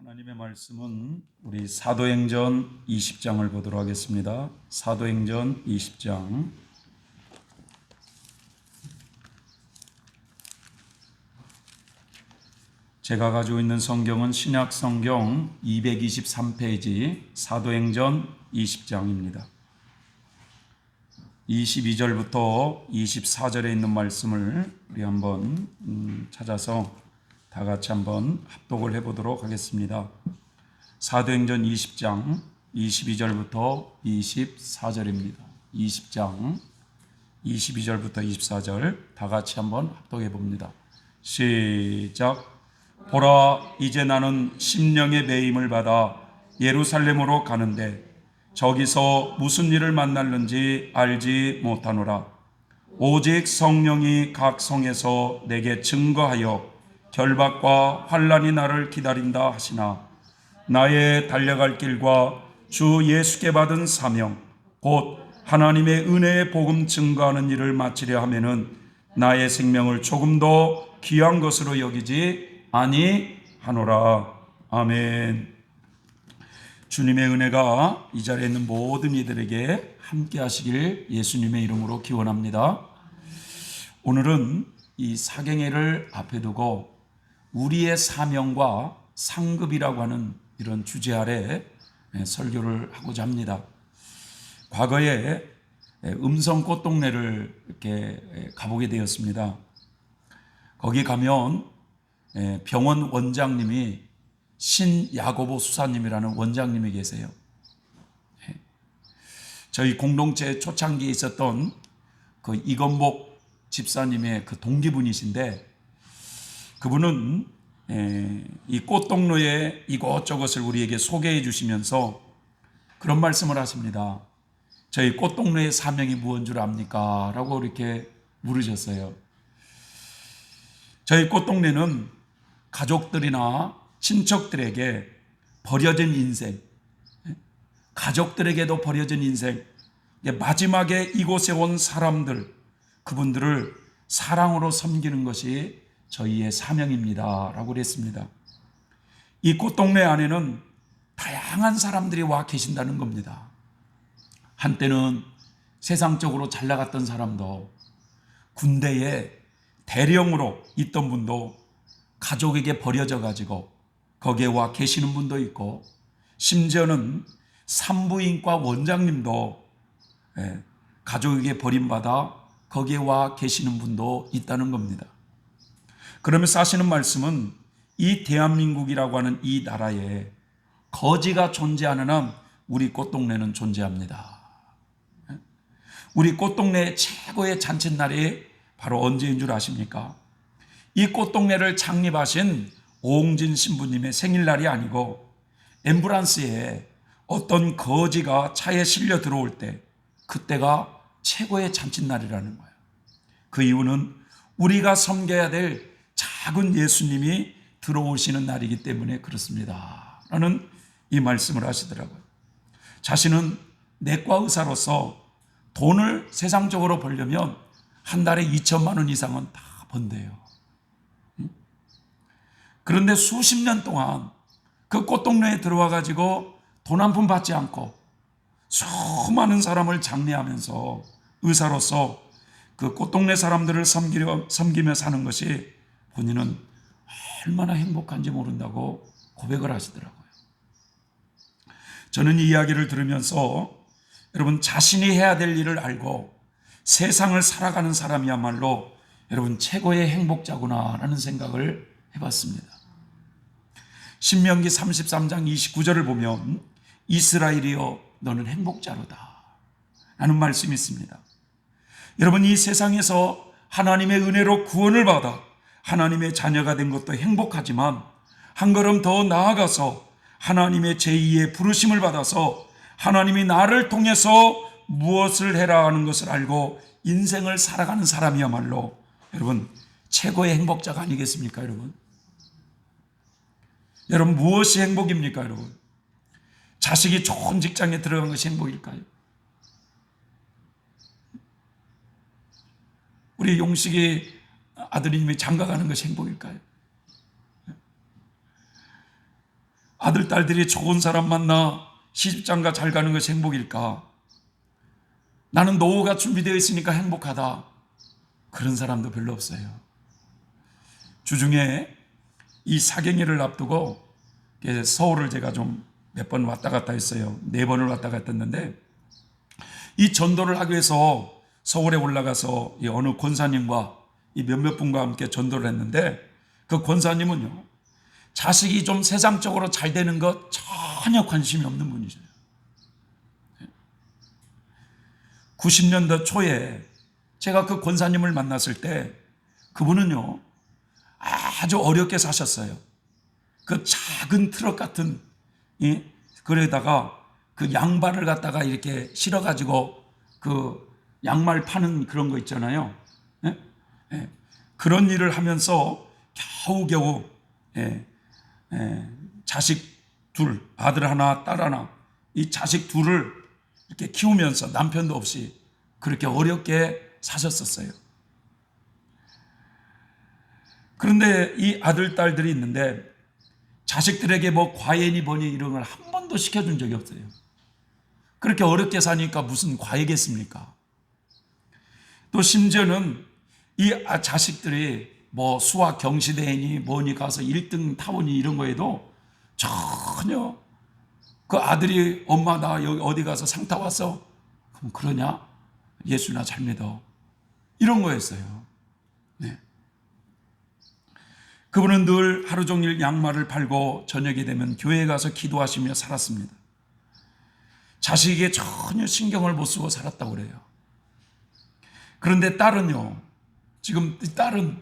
하나님의 말씀은 우리 사도행전 20장을 보도록 하겠습니다. 사도행전 20장. 제가 가지고 있는 성경은 신약 성경 223페이지 사도행전 20장입니다. 22절부터 24절에 있는 말씀을 우리 한번 찾아서 다 같이 한번 합독을 해보도록 하겠습니다. 사도행전 20장 22절부터 24절입니다. 20장 22절부터 24절 다 같이 한번 합독해 봅니다. 시작. 보라, 이제 나는 심령의 매임을 받아 예루살렘으로 가는데 저기서 무슨 일을 만날는지 알지 못하노라. 오직 성령이 각 성에서 내게 증거하여 결박과 환난이 나를 기다린다 하시나 나의 달려갈 길과 주 예수께 받은 사명 곧 하나님의 은혜의 복음 증거하는 일을 마치려 하면은 나의 생명을 조금 더 귀한 것으로 여기지 아니하노라. 아멘. 주님의 은혜가 이 자리에 있는 모든 이들에게 함께 하시길 예수님의 이름으로 기원합니다. 오늘은 이 사경회를 앞에 두고 우리의 사명과 상급이라고 하는 이런 주제 아래 설교를 하고자 합니다. 과거에 음성꽃동네를 이렇게 가보게 되었습니다. 거기 가면 병원 원장님이 신야고보 수사님이라는 원장님이 계세요. 저희 공동체 초창기에 있었던 그 이건복 집사님의 그 동기분이신데 그분은 이 꽃동로의 이곳저곳을 우리에게 소개해 주시면서 그런 말씀을 하십니다. 저희 꽃동로의 사명이 무엇인 줄 압니까? 라고 이렇게 물으셨어요. 저희 꽃동네는 가족들이나 친척들에게 버려진 인생, 가족들에게도 버려진 인생, 마지막에 이곳에 온 사람들, 그분들을 사랑으로 섬기는 것이 저희의 사명입니다 라고 그랬습니다. 이 꽃동네 안에는 다양한 사람들이 와 계신다는 겁니다. 한때는 세상적으로 잘 나갔던 사람도, 군대에 대령으로 있던 분도 가족에게 버려져 가지고 거기에 와 계시는 분도 있고, 심지어는 산부인과 원장님도 가족에게 버림받아 거기에 와 계시는 분도 있다는 겁니다. 그러면서 하시는 말씀은 이 대한민국이라고 하는 이 나라에 거지가 존재하는 한 우리 꽃동네는 존재합니다. 우리 꽃동네의 최고의 잔칫날이 바로 언제인 줄 아십니까? 이 꽃동네를 창립하신 오홍진 신부님의 생일날이 아니고 앰뷸런스에 어떤 거지가 차에 실려 들어올 때 그때가 최고의 잔칫날이라는 거예요. 그 이유는 우리가 섬겨야 될 작은 예수님이 들어오시는 날이기 때문에 그렇습니다 라는 이 말씀을 하시더라고요. 자신은 내과 의사로서 돈을 세상적으로 벌려면 한 달에 2천만 원 이상은 다 번대요. 그런데 수십 년 동안 그 꽃동네에 들어와 가지고 돈 한 푼 받지 않고 수많은 사람을 장례하면서 의사로서 그 꽃동네 사람들을 섬기며 사는 것이 본인은 얼마나 행복한지 모른다고 고백을 하시더라고요. 저는 이 이야기를 들으면서 여러분, 자신이 해야 될 일을 알고 세상을 살아가는 사람이야말로 여러분 최고의 행복자구나라는 생각을 해봤습니다. 신명기 33장 29절을 보면 이스라엘이여 너는 행복자로다 라는 말씀이 있습니다. 여러분, 이 세상에서 하나님의 은혜로 구원을 받아 하나님의 자녀가 된 것도 행복하지만 한 걸음 더 나아가서 하나님의 제2의 부르심을 받아서 하나님이 나를 통해서 무엇을 해라 하는 것을 알고 인생을 살아가는 사람이야말로 여러분 최고의 행복자가 아니겠습니까? 여러분 무엇이 행복입니까? 여러분 자식이 좋은 직장에 들어간 것이 행복일까요? 우리 용식이 아드님이 장가 가는 것이 행복일까요? 아들, 딸들이 좋은 사람 만나 시집장가 잘 가는 것이 행복일까? 나는 노후가 준비되어 있으니까 행복하다. 그런 사람도 별로 없어요. 주중에 이 사경일을 앞두고 서울을 제가 좀 몇 번 왔다 갔다 했어요. 4번을 왔다 갔다 했는데, 이 전도를 하기 위해서 서울에 올라가서 이 어느 권사님과 이 몇몇 분과 함께 전도를 했는데, 그 권사님은요, 자식이 좀 세상적으로 잘 되는 것 전혀 관심이 없는 분이세요. 90년대 초에 제가 그 권사님을 만났을 때 그분은요, 아주 어렵게 사셨어요. 그 작은 트럭 같은, 그래다가 그 양발을 갖다가 이렇게 실어가지고 그 양말 파는 그런 거 있잖아요. 예? 예. 그런 일을 하면서 겨우겨우 자식 둘, 아들 하나, 딸 하나, 이 자식 둘을 이렇게 키우면서 남편도 없이 그렇게 어렵게 사셨었어요. 그런데 이 아들, 딸들이 있는데 자식들에게 뭐 과외니 뭐니 이런 걸 한 번도 시켜준 적이 없어요. 그렇게 어렵게 사니까 무슨 과외겠습니까? 또 심지어는 이 자식들이 뭐 수학 경시대회니 뭐니 가서 1등 타보니 이런 거에도 전혀 그 아들이 엄마 나 여기 어디 가서 상 타왔어? 그럼 그러냐? 예수나 잘 믿어. 이런 거였어요. 네. 그분은 늘 하루 종일 양말을 팔고 저녁이 되면 교회에 가서 기도하시며 살았습니다. 자식에게 전혀 신경을 못 쓰고 살았다고 그래요. 그런데 딸은요, 지금 딸은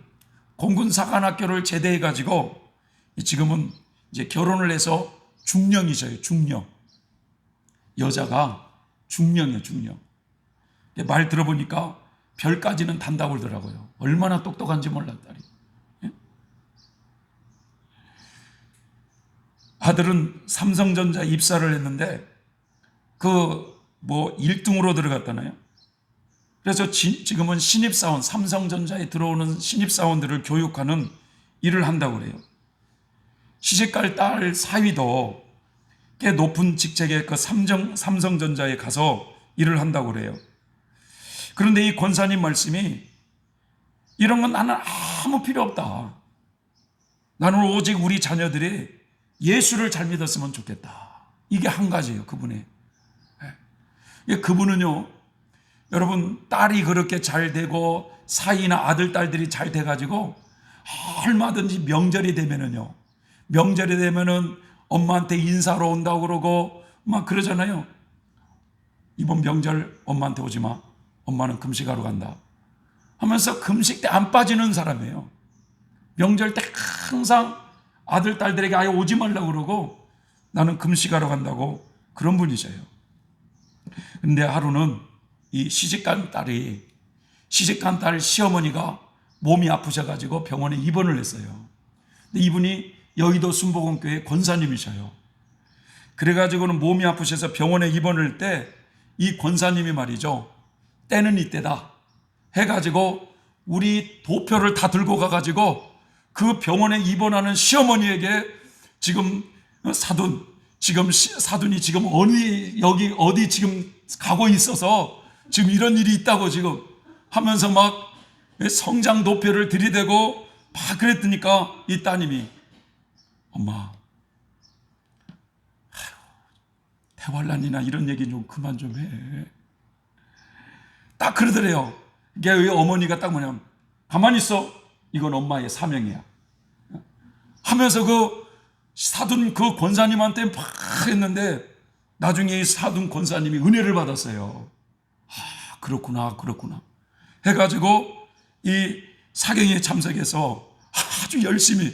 공군사관학교를 제대해가지고 지금은 이제 결혼을 해서 중령이셔요. 중령. 여자가 중령이에요. 중령. 말 들어보니까 별까지는 단다고 그러더라고요. 얼마나 똑똑한지 몰라 딸이. 아들은 삼성전자 입사를 했는데 그 뭐 1등으로 들어갔다나요? 그래서 지금은 신입사원, 삼성전자에 들어오는 신입사원들을 교육하는 일을 한다고 그래요. 시집갈 딸 사위도 꽤 높은 직책의 그 삼성전자에 가서 일을 한다고 그래요. 그런데 이 권사님 말씀이 이런 건 나는 아무 필요 없다. 나는 오직 우리 자녀들이 예수를 잘 믿었으면 좋겠다. 이게 한 가지예요. 그분의. 그분은요, 여러분 딸이 그렇게 잘 되고 사이나 아들 딸들이 잘 돼가지고 얼마든지 명절이 되면은요, 명절이 되면은 엄마한테 인사로 온다고 그러고 막 그러잖아요. 이번 명절 엄마한테 오지 마. 엄마는 금식하러 간다. 하면서 금식 때 안 빠지는 사람이에요. 명절 때 항상 아들 딸들에게 아예 오지 말라고 그러고 나는 금식하러 간다고 그런 분이세요. 근데 하루는 이 시집간 딸 시어머니가 몸이 아프셔가지고 병원에 입원을 했어요. 근데 이분이 여의도 순복음교회 권사님이셔요. 그래가지고는 몸이 아프셔서 병원에 입원을 할 때 이 권사님이 말이죠, 때는 이때다 해가지고 우리 도표를 다 들고 가가지고 그 병원에 입원하는 시어머니에게 지금 사돈이 지금 여기 어디 지금 가고 있어서 지금 이런 일이 있다고 지금 하면서 막 성장 도표를 들이대고 막 그랬더니까 이 따님이 엄마, 대환란이나 이런 얘기 좀 그만 좀 해. 딱 그러더래요. 이게 왜 어머니가 딱 뭐냐면 가만히 있어. 이건 엄마의 사명이야. 하면서 그 사돈 그 권사님한테 막 했는데 나중에 이 사돈 권사님이 은혜를 받았어요. 아, 그렇구나 해가지고 이 사경에 참석해서 아주 열심히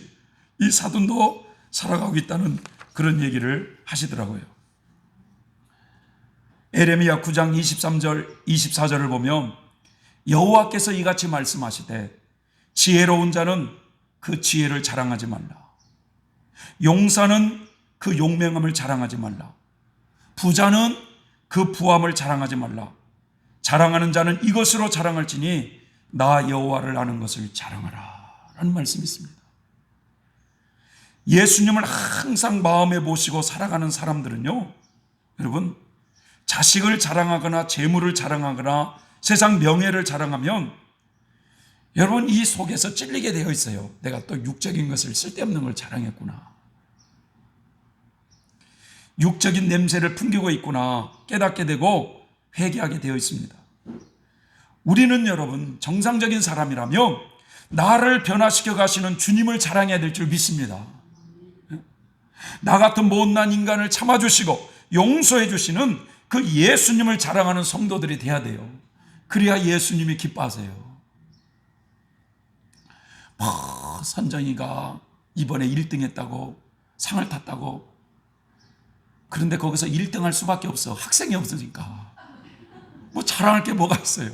이 사돈도 살아가고 있다는 그런 얘기를 하시더라고요. 에레미야 9장 23절 24절을 보면 여호와께서 이같이 말씀하시되 지혜로운 자는 그 지혜를 자랑하지 말라. 용사는 그 용맹함을 자랑하지 말라. 부자는 그 부함을 자랑하지 말라. 자랑하는 자는 이것으로 자랑할지니 나 여호와를 아는 것을 자랑하라 라는 말씀이 있습니다. 예수님을 항상 마음에 모시고 살아가는 사람들은요, 여러분, 자식을 자랑하거나 재물을 자랑하거나 세상 명예를 자랑하면 여러분 이 속에서 찔리게 되어 있어요. 내가 또 육적인 것을, 쓸데없는 걸 자랑했구나, 육적인 냄새를 풍기고 있구나 깨닫게 되고 회개하게 되어 있습니다. 우리는 여러분 정상적인 사람이라면 나를 변화시켜 가시는 주님을 자랑해야 될 줄 믿습니다. 나 같은 못난 인간을 참아주시고 용서해 주시는 그 예수님을 자랑하는 성도들이 돼야 돼요. 그래야 예수님이 기뻐하세요. 선정이가 이번에 1등 했다고, 상을 탔다고. 그런데 거기서 1등 할 수밖에 없어. 학생이 없으니까. 뭐 자랑할 게 뭐가 있어요.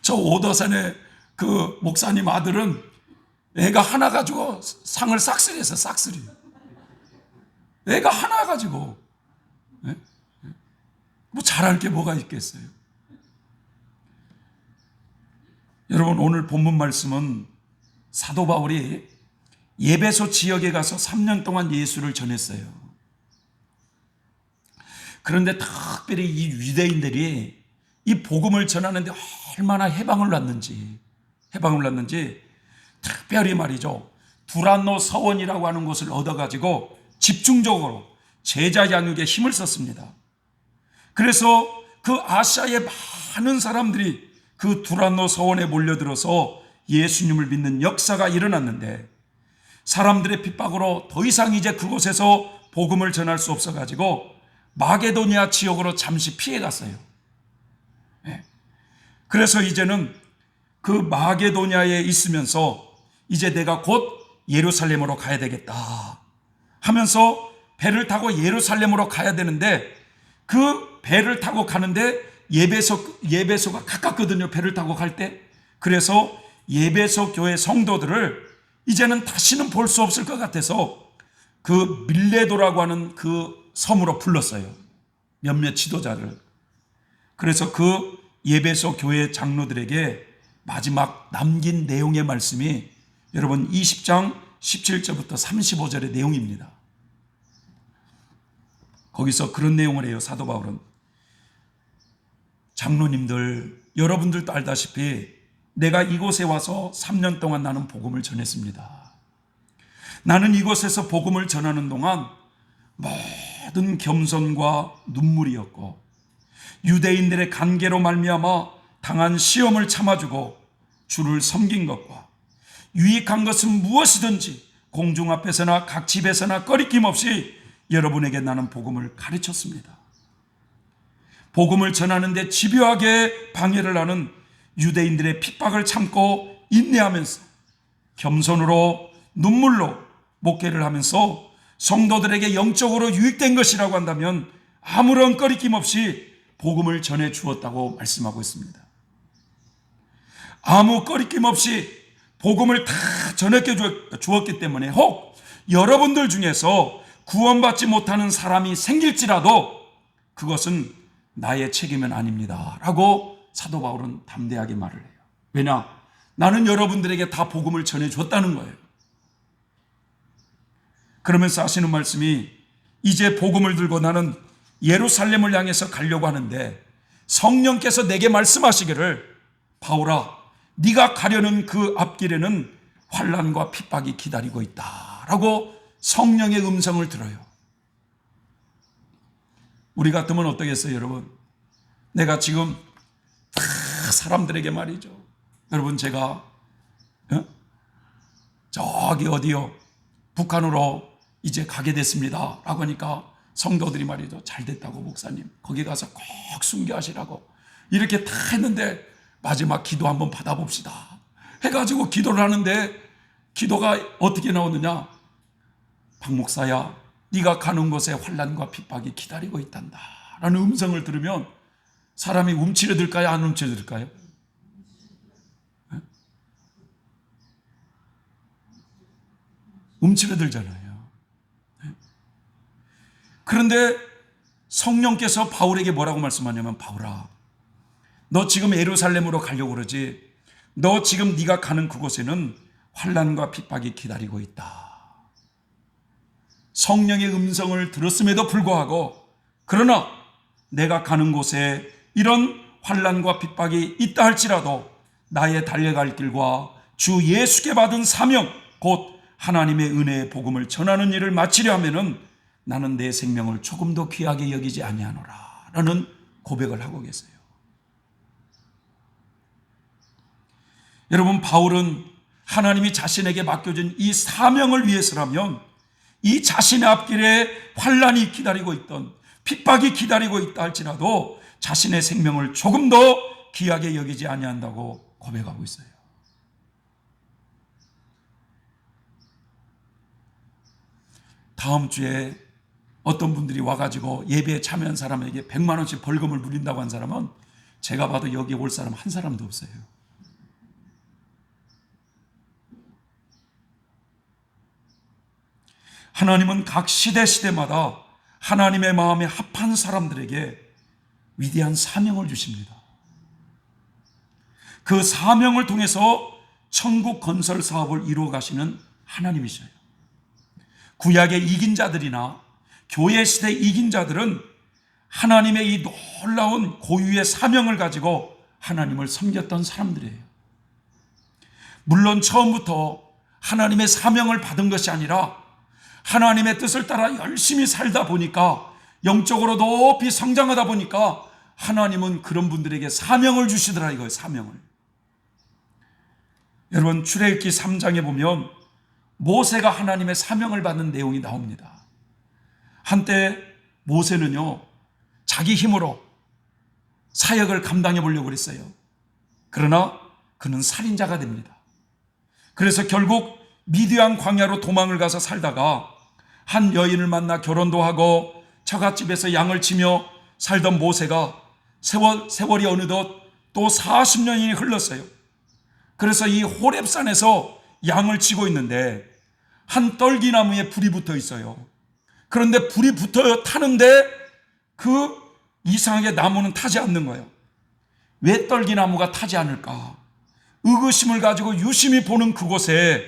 저 오더산의 그 목사님 아들은 애가 하나 가지고 상을 싹쓸이 했어. 싹쓸이. 애가 하나 가지고 뭐 자랑할 게 뭐가 있겠어요. 여러분, 오늘 본문 말씀은 사도 바울이 예배소 지역에 가서 3년 동안 예수를 전했어요. 그런데 특별히 이 유대인들이 이 복음을 전하는데 얼마나 해방을 났는지 특별히 말이죠, 두란노 서원이라고 하는 곳을 얻어가지고 집중적으로 제자 양육에 힘을 썼습니다. 그래서 그 아시아의 많은 사람들이 그 두란노 서원에 몰려들어서 예수님을 믿는 역사가 일어났는데, 사람들의 핍박으로 더 이상 이제 그곳에서 복음을 전할 수 없어가지고 마게도니아 지역으로 잠시 피해갔어요. 그래서 이제는 그 마게도니아에 있으면서 이제 내가 곧 예루살렘으로 가야 되겠다 하면서 배를 타고 예루살렘으로 가야 되는데, 그 배를 타고 가는데 예배소가 가깝거든요. 배를 타고 갈 때. 그래서 예배소 교회 성도들을 이제는 다시는 볼 수 없을 것 같아서 그 밀레도라고 하는 그 섬으로 불렀어요. 몇몇 지도자를. 그래서 그 예배소 교회 장로들에게 마지막 남긴 내용의 말씀이 여러분 20장 17절부터 35절의 내용입니다. 거기서 그런 내용을 해요. 사도 바울은, 장로님들, 여러분들도 알다시피 내가 이곳에 와서 3년 동안 나는 복음을 전했습니다. 나는 이곳에서 복음을 전하는 동안 모든 겸손과 눈물이었고, 유대인들의 간계로 말미암아 당한 시험을 참아주고 주를 섬긴 것과 유익한 것은 무엇이든지 공중 앞에서나 각 집에서나 꺼리낌 없이 여러분에게 나는 복음을 가르쳤습니다. 복음을 전하는데 집요하게 방해를 하는 유대인들의 핍박을 참고 인내하면서 겸손으로 눈물로 목회를 하면서 성도들에게 영적으로 유익된 것이라고 한다면 아무런 꺼리낌 없이 복음을 전해 주었다고 말씀하고 있습니다. 아무 꺼리낌 없이 복음을 다 전해 주었기 때문에 혹 여러분들 중에서 구원받지 못하는 사람이 생길지라도 그것은 나의 책임은 아닙니다 라고 사도 바울은 담대하게 말을 해요. 왜냐? 나는 여러분들에게 다 복음을 전해줬다는 거예요. 그러면서 하시는 말씀이, 이제 복음을 들고 나는 예루살렘을 향해서 가려고 하는데 성령께서 내게 말씀하시기를, 바울아, 네가 가려는 그 앞길에는 환난과 핍박이 기다리고 있다 라고 성령의 음성을 들어요. 우리 같으면 어떠겠어요, 여러분? 내가 지금 다 사람들에게 말이죠, 여러분 제가 저기 어디요 북한으로 이제 가게 됐습니다 라고 하니까 성도들이 말이죠, 잘 됐다고 목사님, 거기 가서 꼭 순교하시라고 이렇게 다 했는데 마지막 기도 한번 받아봅시다 해가지고 기도를 하는데 기도가 어떻게 나오느냐, 박 목사야, 네가 가는 곳에 환난과 핍박이 기다리고 있단다 라는 음성을 들으면 사람이 움츠러들까요, 안 움츠러들까요? 움츠러들잖아요. 그런데 성령께서 바울에게 뭐라고 말씀하냐면, 바울아, 너 지금 예루살렘으로 가려고 그러지, 너 지금 네가 가는 그곳에는 환난과 핍박이 기다리고 있다. 성령의 음성을 들었음에도 불구하고 그러나 내가 가는 곳에 이런 환난과 핍박이 있다 할지라도 나의 달려갈 길과 주 예수께 받은 사명 곧 하나님의 은혜의 복음을 전하는 일을 마치려 하면은 나는 내 생명을 조금 더 귀하게 여기지 아니하노라 라는 고백을 하고 계세요. 여러분, 바울은 하나님이 자신에게 맡겨준 이 사명을 위해서라면 이 자신의 앞길에 환난이 기다리고 있던 핍박이 기다리고 있다 할지라도 자신의 생명을 조금 더 귀하게 여기지 아니한다고 고백하고 있어요. 다음 주에 어떤 분들이 와가지고 예배에 참여한 사람에게 100만 원씩 벌금을 물린다고 한 사람은 제가 봐도 여기 올 사람 한 사람도 없어요. 하나님은 각 시대마다 하나님의 마음에 합한 사람들에게 위대한 사명을 주십니다. 그 사명을 통해서 천국 건설 사업을 이루어 가시는 하나님이셔요. 구약의 이긴 자들이나 교회 시대 이긴 자들은 하나님의 이 놀라운 고유의 사명을 가지고 하나님을 섬겼던 사람들이에요. 물론 처음부터 하나님의 사명을 받은 것이 아니라 하나님의 뜻을 따라 열심히 살다 보니까 영적으로 높이 성장하다 보니까 하나님은 그런 분들에게 사명을 주시더라 이거예요. 사명을. 여러분, 출애굽기 3장에 보면 모세가 하나님의 사명을 받는 내용이 나옵니다. 한때 모세는요 자기 힘으로 사역을 감당해 보려고 그랬어요. 그러나 그는 살인자가 됩니다. 그래서 결국 미디안 광야로 도망을 가서 살다가 한 여인을 만나 결혼도 하고 처갓집에서 양을 치며 살던 모세가 세월이 어느덧 또 40년이 흘렀어요. 그래서 이 호렙산에서 양을 치고 있는데 한 떨기나무에 불이 붙어 있어요. 그런데 불이 붙어 타는데 그 이상하게 나무는 타지 않는 거예요. 왜 떨기나무가 타지 않을까? 의구심을 가지고 유심히 보는 그곳에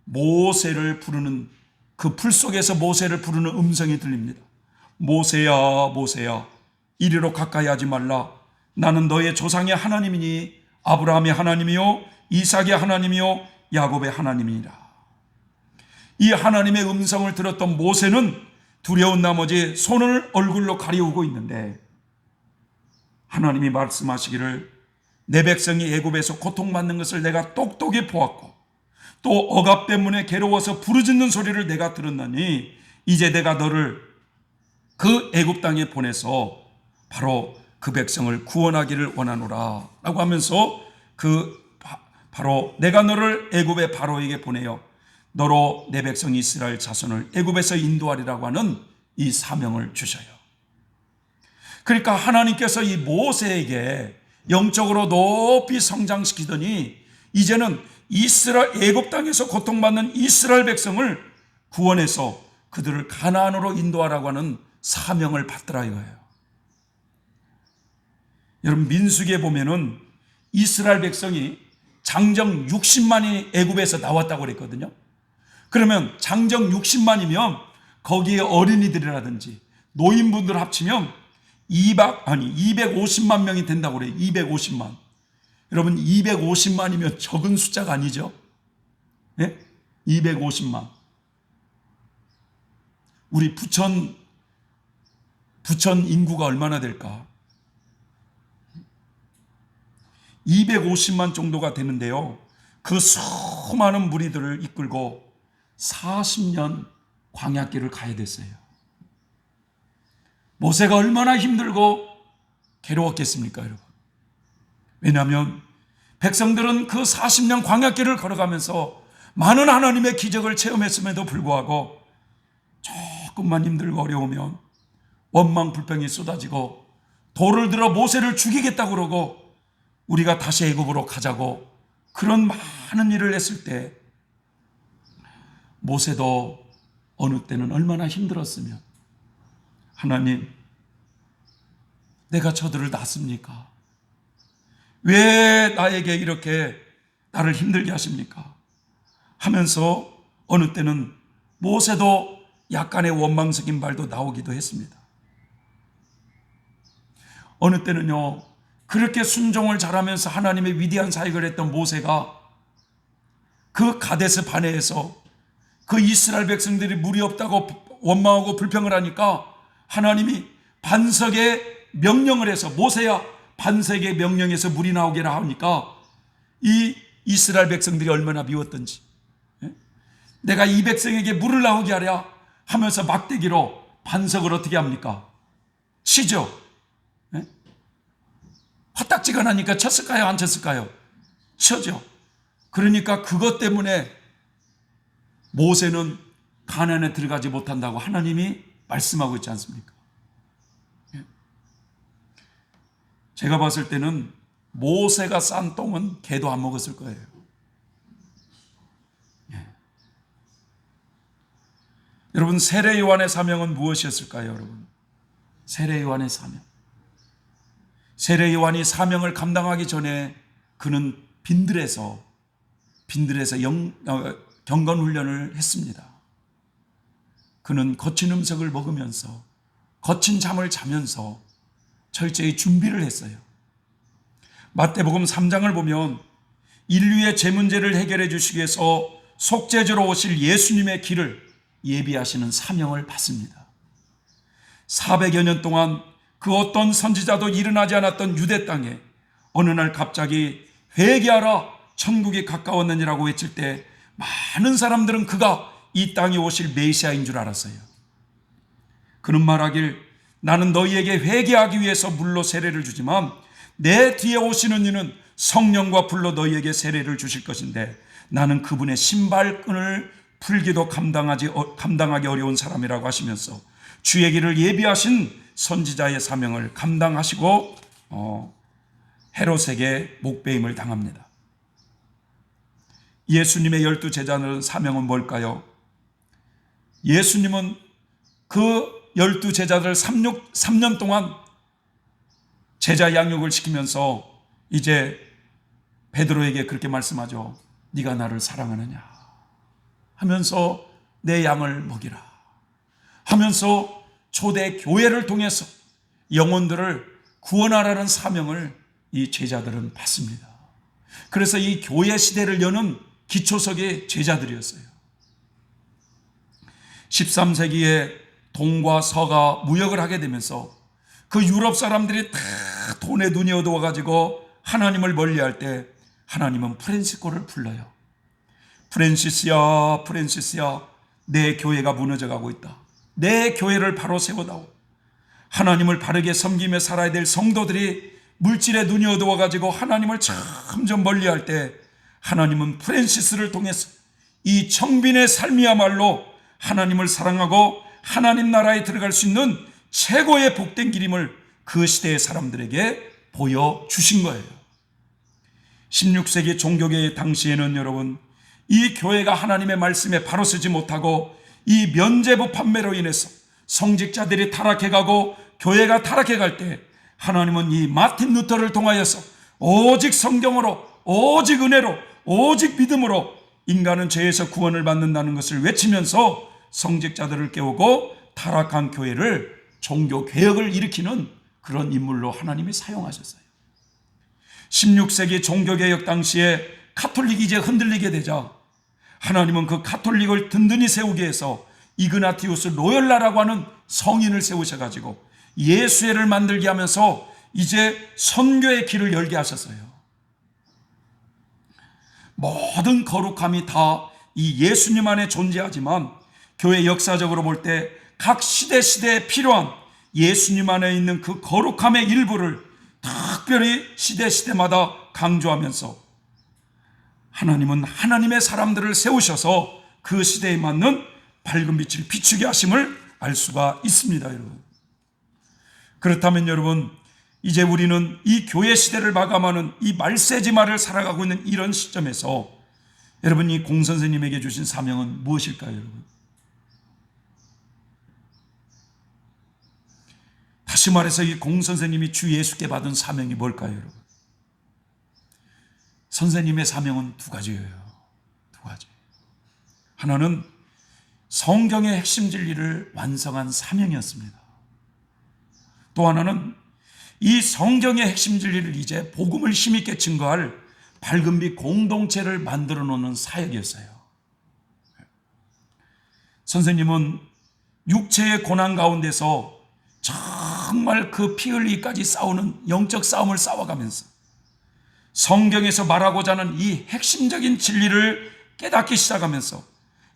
모세를 부르는 그 풀 속에서 모세를 부르는 음성이 들립니다. 모세야 모세야 이리로 가까이 하지 말라. 나는 너의 조상의 하나님이니 아브라함의 하나님이요 이삭의 하나님이요 야곱의 하나님이니라. 이 하나님의 음성을 들었던 모세는 두려운 나머지 손을 얼굴로 가리우고 있는데 하나님이 말씀하시기를 내 백성이 애굽에서 고통받는 것을 내가 똑똑히 보았고 또 억압 때문에 괴로워서 부르짖는 소리를 내가 들었나니 이제 내가 너를 그 애굽 땅에 보내서 바로 그 백성을 구원하기를 원하노라 라고 하면서 바로 내가 너를 애굽의 바로에게 보내어 너로 내 백성 이스라엘 자손을 애굽에서 인도하리라고 하는 이 사명을 주셔요. 그러니까 하나님께서 이 모세에게 영적으로 높이 성장시키더니 이제는 애굽 땅에서 고통받는 이스라엘 백성을 구원해서 그들을 가나안으로 인도하라고 하는 사명을 받더라 이거예요. 여러분, 민수기에 보면은 이스라엘 백성이 장정 60만이 애굽에서 나왔다고 그랬거든요. 그러면 장정 60만이면 거기에 어린이들이라든지 노인분들 합치면 250만 명이 된다고 그래요. 250만. 여러분, 250만이면 적은 숫자가 아니죠. 네? 250만. 우리 부천 인구가 얼마나 될까? 250만 정도가 되는데요. 그 수많은 무리들을 이끌고 40년 광야길을 가야 됐어요. 모세가 얼마나 힘들고 괴로웠겠습니까, 여러분? 왜냐하면 백성들은 그 40년 광야길을 걸어가면서 많은 하나님의 기적을 체험했음에도 불구하고 조금만 힘들고 어려우면 원망 불평이 쏟아지고 돌을 들어 모세를 죽이겠다고 그러고 우리가 다시 애굽으로 가자고 그런 많은 일을 했을 때 모세도 어느 때는 얼마나 힘들었으면 하나님, 내가 저들을 놨습니까? 왜 나에게 이렇게 나를 힘들게 하십니까? 하면서 어느 때는 모세도 약간의 원망스러운 말도 나오기도 했습니다. 어느 때는요, 그렇게 순종을 잘하면서 하나님의 위대한 사역을 했던 모세가 그 가데스 바네에서 그 이스라엘 백성들이 물이 없다고 원망하고 불평을 하니까 하나님이 반석에 명령을 해서, 모세야 반석에 명령해서 물이 나오게 하니까 이 이스라엘 백성들이 얼마나 미웠던지, 내가 이 백성에게 물을 나오게 하랴 하면서 막대기로 반석을 어떻게 합니까? 치죠. 화딱지가 나니까 쳤을까요? 안 쳤을까요? 쳐죠. 그러니까 그것 때문에 모세는 가나안에 들어가지 못한다고 하나님이 말씀하고 있지 않습니까? 제가 봤을 때는 모세가 싼 똥은 개도 안 먹었을 거예요. 여러분, 세례 요한의 사명은 무엇이었을까요? 여러분, 세례 요한의 사명, 세례 요한이 사명을 감당하기 전에 그는 빈들에서 경건 훈련을 했습니다. 그는 거친 음식을 먹으면서 거친 잠을 자면서 철저히 준비를 했어요. 마태복음 3장을 보면 인류의 죄 문제를 해결해 주시기 위해서 속죄제로 오실 예수님의 길을 예비하시는 사명을 받습니다. 400여 년 동안 그 어떤 선지자도 일어나지 않았던 유대 땅에 어느 날 갑자기 회개하라, 천국이 가까웠느니라고 외칠 때 많은 사람들은 그가 이 땅에 오실 메시아인 줄 알았어요. 그는 말하길, 나는 너희에게 회개하기 위해서 물로 세례를 주지만 내 뒤에 오시는 이는 성령과 불로 너희에게 세례를 주실 것인데 나는 그분의 신발끈을 풀기도 감당하기 어려운 사람이라고 하시면서 주의 길을 예비하신 선지자의 사명을 감당하시고 헤롯에게 목배임을 당합니다. 예수님의 12 제자들의 사명은 뭘까요? 예수님은 그 12 제자들 3년 동안 제자 양육을 시키면서 이제 베드로에게 그렇게 말씀하죠. 네가 나를 사랑하느냐 하면서 내 양을 먹이라 하면서 초대 교회를 통해서 영혼들을 구원하라는 사명을 이 제자들은 받습니다. 그래서 이 교회 시대를 여는 기초석의 제자들이었어요. 13세기에 동과 서가 무역을 하게 되면서 그 유럽 사람들이 다 돈에 눈이 어두워가지고 하나님을 멀리할 때 하나님은 프란시스코를 불러요. 프란시스야, 프란시스야, 내 교회가 무너져가고 있다. 내 교회를 바로 세워다오. 하나님을 바르게 섬기며 살아야 될 성도들이 물질에 눈이 어두워가지고 하나님을 점점 멀리할 때 하나님은 프란시스를 통해서 이 청빈의 삶이야말로 하나님을 사랑하고 하나님 나라에 들어갈 수 있는 최고의 복된 길임을 그 시대의 사람들에게 보여주신 거예요. 16세기 종교개혁 당시에는 여러분, 이 교회가 하나님의 말씀에 바로 서지 못하고 이 면죄부 판매로 인해서 성직자들이 타락해가고 교회가 타락해갈 때 하나님은 이 마틴 루터를 통하여서 오직 성경으로, 오직 은혜로, 오직 믿음으로 인간은 죄에서 구원을 받는다는 것을 외치면서 성직자들을 깨우고 타락한 교회를 종교 개혁을 일으키는 그런 인물로 하나님이 사용하셨어요. 16세기 종교개혁 당시에 카톨릭이 이제 흔들리게 되자 하나님은 그 카톨릭을 든든히 세우기 위해서 이그나티우스 로열라라고 하는 성인을 세우셔가지고 예수회를 만들게 하면서 이제 선교의 길을 열게 하셨어요. 모든 거룩함이 다 이 예수님 안에 존재하지만 교회 역사적으로 볼 때 각 시대에 필요한 예수님 안에 있는 그 거룩함의 일부를 특별히 시대마다 강조하면서 하나님은 하나님의 사람들을 세우셔서 그 시대에 맞는 밝은 빛을 비추게 하심을 알 수가 있습니다, 여러분. 그렇다면 여러분, 이제 우리는 이 교회 시대를 마감하는 이 말세지마를 살아가고 있는 이런 시점에서 여러분, 이 공선생님에게 주신 사명은 무엇일까요, 여러분? 다시 말해서 이 공선생님이 주 예수께 받은 사명이 뭘까요, 여러분? 선생님의 사명은 두 가지예요. 두 가지. 하나는 성경의 핵심 진리를 완성한 사명이었습니다. 또 하나는 이 성경의 핵심 진리를 이제 복음을 힘있게 증거할 밝은빛 공동체를 만들어 놓는 사역이었어요. 선생님은 육체의 고난 가운데서 정말 그 피 흘리기까지 싸우는 영적 싸움을 싸워가면서 성경에서 말하고자 하는 이 핵심적인 진리를 깨닫기 시작하면서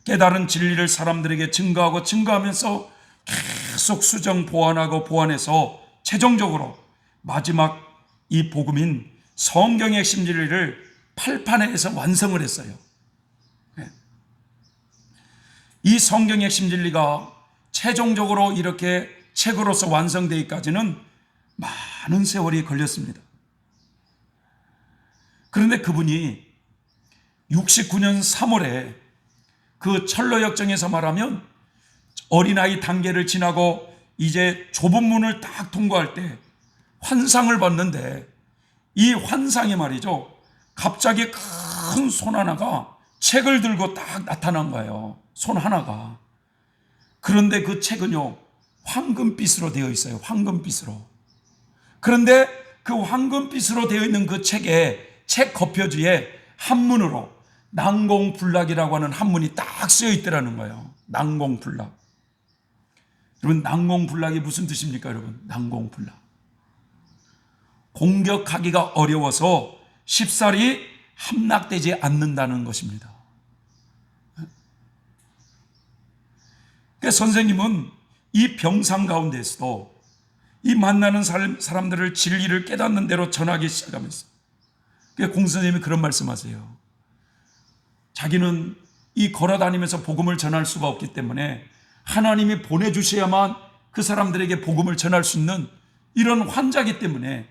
깨달은 진리를 사람들에게 증거하면서 계속 수정 보완하고 보완해서 최종적으로 마지막 이 복음인 성경의 핵심 진리를 팔판에서 완성을 했어요. 이 성경의 핵심 진리가 최종적으로 이렇게 책으로서 완성되기까지는 많은 세월이 걸렸습니다. 그런데 그분이 69년 3월에 그 철로역정에서 말하면 어린아이 단계를 지나고 이제 좁은 문을 딱 통과할 때 환상을 봤는데, 이 환상이 말이죠, 갑자기 큰 손 하나가 책을 들고 딱 나타난 거예요. 손 하나가. 그런데 그 책은요, 황금빛으로 되어 있어요. 황금빛으로. 그런데 그 황금빛으로 되어 있는 그 책에, 책 겉표지에 한문으로 난공불락이라고 하는 한문이 딱 쓰여 있더라는 거예요. 난공불락. 여러분, 난공불락이 무슨 뜻입니까, 여러분? 난공불락. 공격하기가 어려워서 쉽사리 함락되지 않는다는 것입니다. 그러니까 선생님은 이 병상 가운데서도 이 만나는 사람들을 진리를 깨닫는 대로 전하기 시작하면서, 그러니까 공 선생님이 그런 말씀하세요. 자기는 이 걸어다니면서 복음을 전할 수가 없기 때문에 하나님이 보내주셔야만 그 사람들에게 복음을 전할 수 있는 이런 환자이기 때문에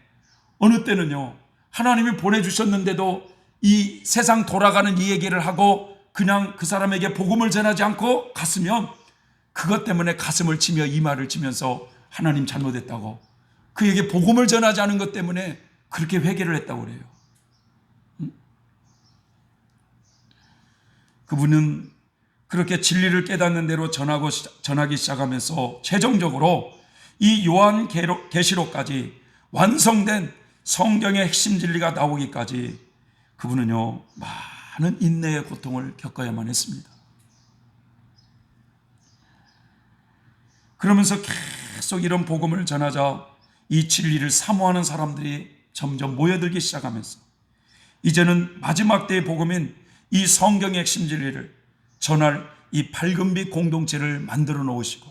어느 때는요, 하나님이 보내주셨는데도 이 세상 돌아가는 이 얘기를 하고 그냥 그 사람에게 복음을 전하지 않고 갔으면 그것 때문에 가슴을 치며 이마를 치면서 하나님 잘못했다고, 그에게 복음을 전하지 않은 것 때문에 그렇게 회개를 했다고 그래요. 그분은 그렇게 진리를 깨닫는 대로 전하기 시작하면서 최종적으로 이 요한계시록까지 완성된 성경의 핵심 진리가 나오기까지 그분은요, 많은 인내의 고통을 겪어야만 했습니다. 그러면서 계속 이런 복음을 전하자 이 진리를 사모하는 사람들이 점점 모여들기 시작하면서 이제는 마지막 때의 복음인 이 성경의 핵심 진리를 전할 이 밝은빛 공동체를 만들어 놓으시고,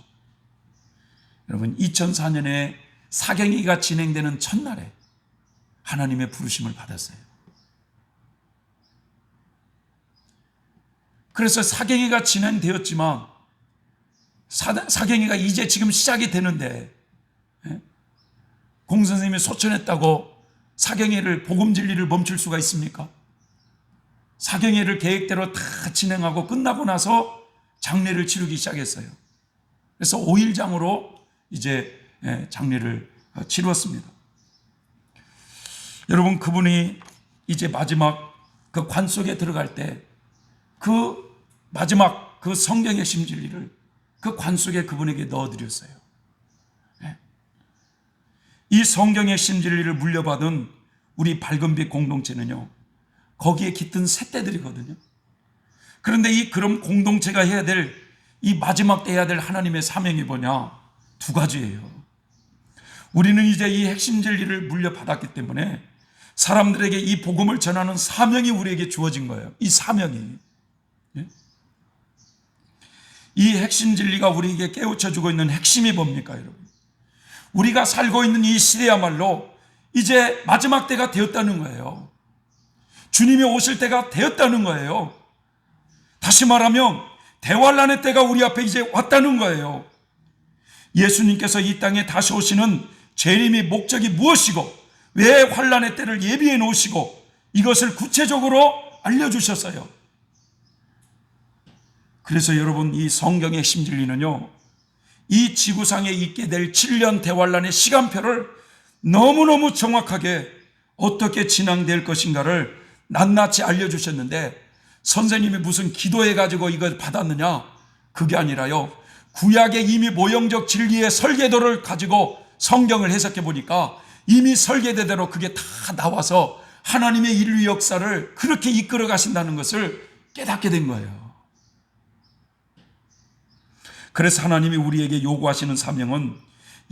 여러분 2004년에 사경이가 진행되는 첫날에 하나님의 부르심을 받았어요. 그래서 사경이가 진행되었지만 사경이가 이제 지금 시작이 되는데 공 선생님이 소천했다고 사경회를 복음 진리를 멈출 수가 있습니까? 사경회를 계획대로 다 진행하고 끝나고 나서 장례를 치르기 시작했어요. 그래서 5일장으로 이제 장례를 치루었습니다. 여러분, 그분이 이제 마지막 그 관 속에 들어갈 때 그 마지막 그 성경의 핵심 진리를 그 관 속에 그분에게 넣어드렸어요. 이 성경의 핵심 진리를 물려받은 우리 밝은빛 공동체는요, 거기에 깃든 샛떼들이거든요. 그런데 이 그럼 공동체가 해야 될, 이 마지막 때 해야 될 하나님의 사명이 뭐냐? 두 가지예요. 우리는 이제 이 핵심 진리를 물려받았기 때문에 사람들에게 이 복음을 전하는 사명이 우리에게 주어진 거예요. 이 사명이. 이 핵심 진리가 우리에게 깨우쳐주고 있는 핵심이 뭡니까, 여러분? 우리가 살고 있는 이 시대야말로 이제 마지막 때가 되었다는 거예요. 주님이 오실 때가 되었다는 거예요. 다시 말하면 대환란의 때가 우리 앞에 이제 왔다는 거예요. 예수님께서 이 땅에 다시 오시는 재림의 목적이 무엇이고 왜 환란의 때를 예비해 놓으시고 이것을 구체적으로 알려주셨어요. 그래서 여러분, 이 성경의 핵심 진리는요, 이 지구상에 있게 될 7년 대환란의 시간표를 너무너무 정확하게 어떻게 진행될 것인가를 낱낱이 알려주셨는데, 선생님이 무슨 기도해가지고 이걸 받았느냐? 그게 아니라요. 구약의 이미 모형적 진리의 설계도를 가지고 성경을 해석해 보니까 이미 설계대로 그게 다 나와서 하나님의 인류 역사를 그렇게 이끌어 가신다는 것을 깨닫게 된 거예요. 그래서 하나님이 우리에게 요구하시는 사명은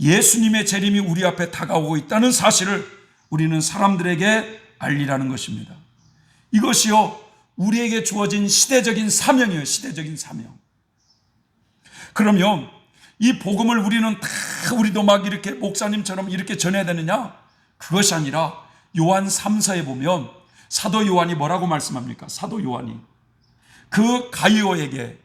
예수님의 재림이 우리 앞에 다가오고 있다는 사실을 우리는 사람들에게 알리라는 것입니다. 이것이요, 우리에게 주어진 시대적인 사명이에요. 시대적인 사명. 그러면 이 복음을 우리는 다 우리도 막 이렇게 목사님처럼 이렇게 전해야 되느냐? 그것이 아니라 요한 3서에 보면 사도 요한이 뭐라고 말씀합니까? 사도 요한이 그 가이오에게,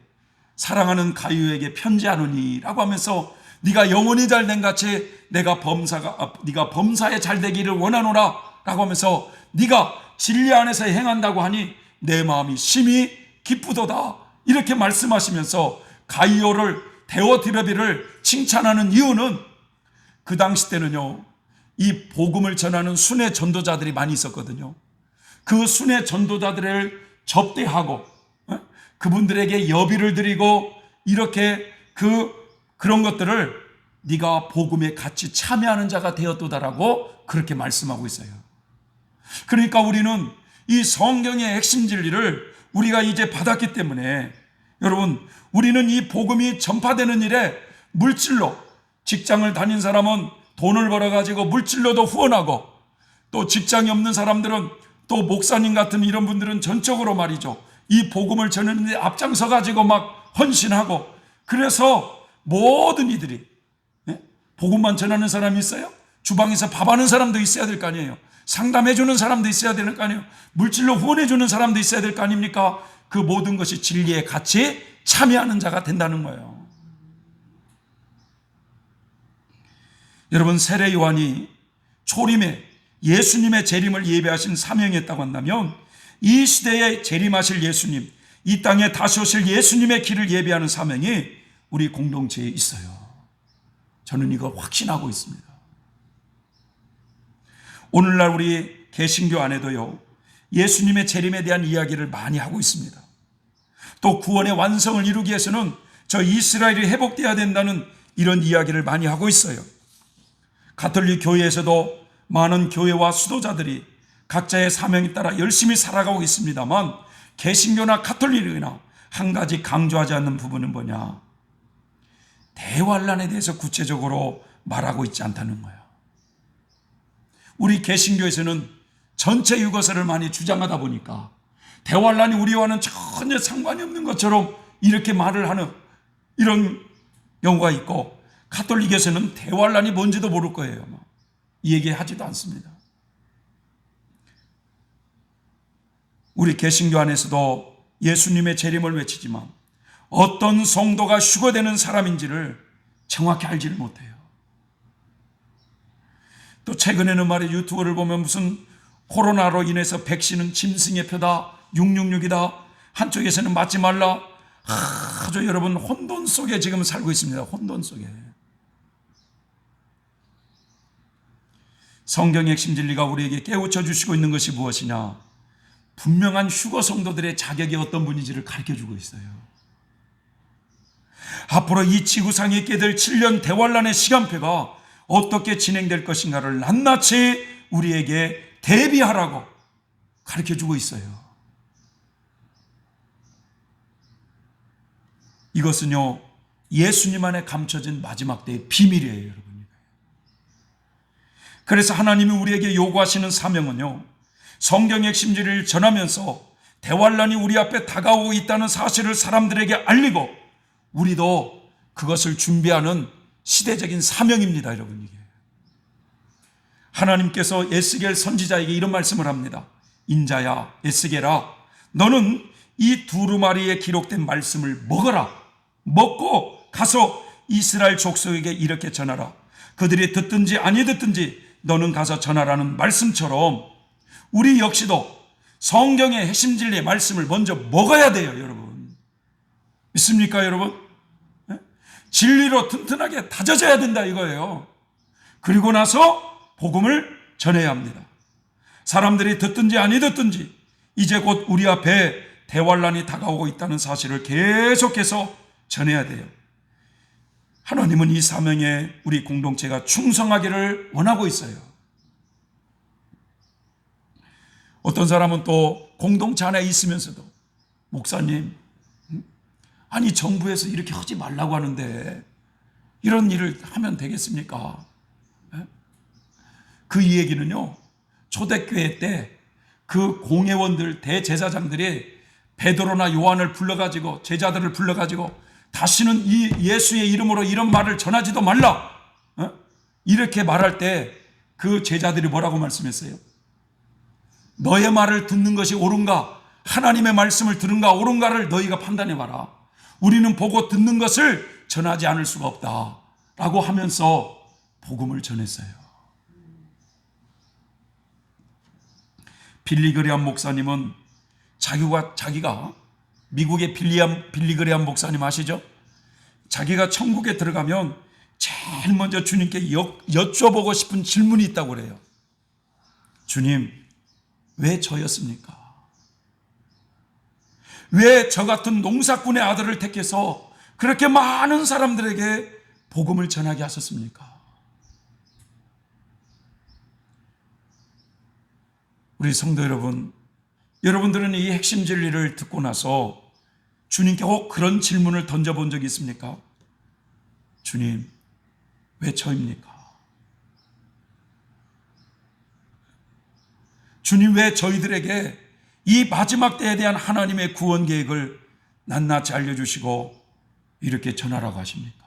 사랑하는 가이오에게 편지하노니 라고 하면서 네가 영혼이 잘된 같이 네가 범사에 잘되기를 원하노라 라고 하면서 네가 진리 안에서 행한다고 하니 내 마음이 심히 기쁘도다 이렇게 말씀하시면서 가이오를 데오디르비를 칭찬하는 이유는 그 당시 때는요, 이 복음을 전하는 순회 전도자들이 많이 있었거든요. 그 순회 전도자들을 접대하고 그분들에게 여비를 드리고 이렇게 그런 것들을 네가 복음에 같이 참여하는 자가 되었도다라고 그렇게 말씀하고 있어요. 그러니까 우리는 이 성경의 핵심 진리를 우리가 이제 받았기 때문에 여러분, 우리는 이 복음이 전파되는 일에 물질로, 직장을 다닌 사람은 돈을 벌어가지고 물질로도 후원하고, 또 직장이 없는 사람들은, 또 목사님 같은 이런 분들은 전적으로 말이죠, 이 복음을 전하는 데 앞장서 가지고 막 헌신하고, 그래서 모든 이들이 복음만 전하는 사람이 있어요? 주방에서 밥하는 사람도 있어야 될 거 아니에요. 상담해 주는 사람도 있어야 될 거 아니에요. 물질로 후원해 주는 사람도 있어야 될 거 아닙니까? 그 모든 것이 진리에 같이 참여하는 자가 된다는 거예요. 여러분, 세례 요한이 초림에 예수님의 재림을 예배하신 사명이었다고 한다면 이 시대에 재림하실 예수님, 이 땅에 다시 오실 예수님의 길을 예배하는 사명이 우리 공동체에 있어요. 저는 이걸 확신하고 있습니다. 오늘날 우리 개신교 안에도요, 예수님의 재림에 대한 이야기를 많이 하고 있습니다. 또 구원의 완성을 이루기 위해서는 저 이스라엘이 회복되어야 된다는 이런 이야기를 많이 하고 있어요. 가톨릭 교회에서도 많은 교회와 수도자들이 각자의 사명에 따라 열심히 살아가고 있습니다만 개신교나 가톨릭이나 한 가지 강조하지 않는 부분은 뭐냐? 대환란에 대해서 구체적으로 말하고 있지 않다는 거예요. 우리 개신교에서는 전체 유고서를 많이 주장하다 보니까 대환란이 우리와는 전혀 상관이 없는 것처럼 이렇게 말을 하는 이런 경우가 있고, 가톨릭에서는 대환란이 뭔지도 모를 거예요. 이 얘기 하지도 않습니다. 우리 개신교 안에서도 예수님의 재림을 외치지만 어떤 성도가 휴거되는 사람인지를 정확히 알지를 못해요. 또 최근에는 말이에요, 유튜브를 보면 무슨 코로나로 인해서 백신은 짐승의 표다, 666이다, 한쪽에서는 맞지 말라, 아주 여러분 혼돈 속에 지금 살고 있습니다. 혼돈 속에. 성경의 핵심 진리가 우리에게 깨우쳐 주시고 있는 것이 무엇이냐? 분명한 휴거 성도들의 자격이 어떤 분인지를 가르쳐주고 있어요. 앞으로 이 지구상에 있게 될 7년 대환란의 시간표가 어떻게 진행될 것인가를 낱낱이 우리에게 대비하라고 가르쳐주고 있어요. 이것은요, 예수님 안에 감춰진 마지막 때의 비밀이에요, 여러분. 그래서 하나님이 우리에게 요구하시는 사명은요, 성경의 핵심 진리를 전하면서 대환란이 우리 앞에 다가오고 있다는 사실을 사람들에게 알리고 우리도 그것을 준비하는 시대적인 사명입니다, 여러분. 이게 하나님께서 에스겔 선지자에게 이런 말씀을 합니다. 인자야, 에스겔아, 너는 이 두루마리에 기록된 말씀을 먹어라. 먹고 가서 이스라엘 족속에게 이렇게 전하라. 그들이 듣든지 아니 듣든지 너는 가서 전하라는 말씀처럼 우리 역시도 성경의 핵심 진리의 말씀을 먼저 먹어야 돼요, 여러분. 믿습니까, 여러분? 진리로 튼튼하게 다져져야 된다 이거예요. 그리고 나서 복음을 전해야 합니다. 사람들이 듣든지 아니 듣든지 이제 곧 우리 앞에 대환란이 다가오고 있다는 사실을 계속해서 전해야 돼요. 하나님은 이 사명에 우리 공동체가 충성하기를 원하고 있어요. 어떤 사람은 또 공동체 안에 있으면서도 목사님, 아니 정부에서 이렇게 하지 말라고 하는데 이런 일을 하면 되겠습니까? 그 이 얘기는요, 초대교회 때 그 공회원들, 대제사장들이 베드로나 요한을 불러가지고, 제자들을 불러가지고 다시는 이 예수의 이름으로 이런 말을 전하지도 말라, 이렇게 말할 때 그 제자들이 뭐라고 말씀했어요? 너의 말을 듣는 것이 옳은가, 하나님의 말씀을 들은가 옳은가를 너희가 판단해 봐라. 우리는 보고 듣는 것을 전하지 않을 수가 없다 라고 하면서 복음을 전했어요. 빌리그레암 목사님은 자기가 미국의 빌리그레암 목사님 아시죠? 자기가 천국에 들어가면 제일 먼저 주님께 여쭤보고 싶은 질문이 있다고 그래요. 주님, 왜 저였습니까? 왜 저 같은 농사꾼의 아들을 택해서 그렇게 많은 사람들에게 복음을 전하게 하셨습니까? 우리 성도 여러분, 여러분들은 이 핵심 진리를 듣고 나서 주님께 혹 그런 질문을 던져본 적이 있습니까? 주님, 왜 저입니까? 주님, 왜 저희들에게 이 마지막 때에 대한 하나님의 구원 계획을 낱낱이 알려주시고 이렇게 전하라고 하십니까?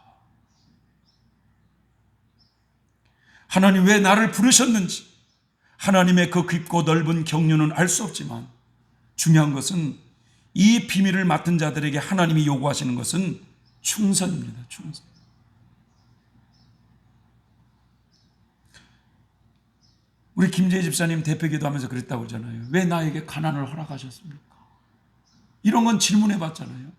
하나님 왜 나를 부르셨는지 하나님의 그 깊고 넓은 경륜은 알 수 없지만 중요한 것은 이 비밀을 맡은 자들에게 하나님이 요구하시는 것은 충성입니다. 충성. 우리 김재희 집사님 대표기도 하면서 그랬다고 그러잖아요. 왜 나에게 가난을 허락하셨습니까? 이런 건 질문해 봤잖아요.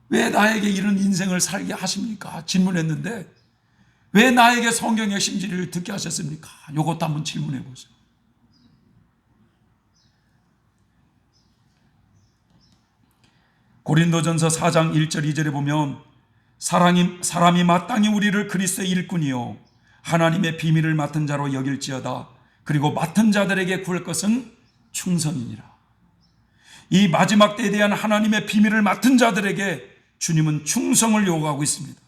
왜 나에게 이런 인생을 살게 하십니까? 질문했는데 왜 나에게 성경의 심지를 듣게 하셨습니까? 이것도 한번 질문해 보세요. 고린도전서 4장 1절 2절에 보면 사람이 마땅히 우리를 그리스도의 일꾼이요 하나님의 비밀을 맡은 자로 여길지어다. 그리고 맡은 자들에게 구할 것은 충성이니라. 이 마지막 때에 대한 하나님의 비밀을 맡은 자들에게 주님은 충성을 요구하고 있습니다.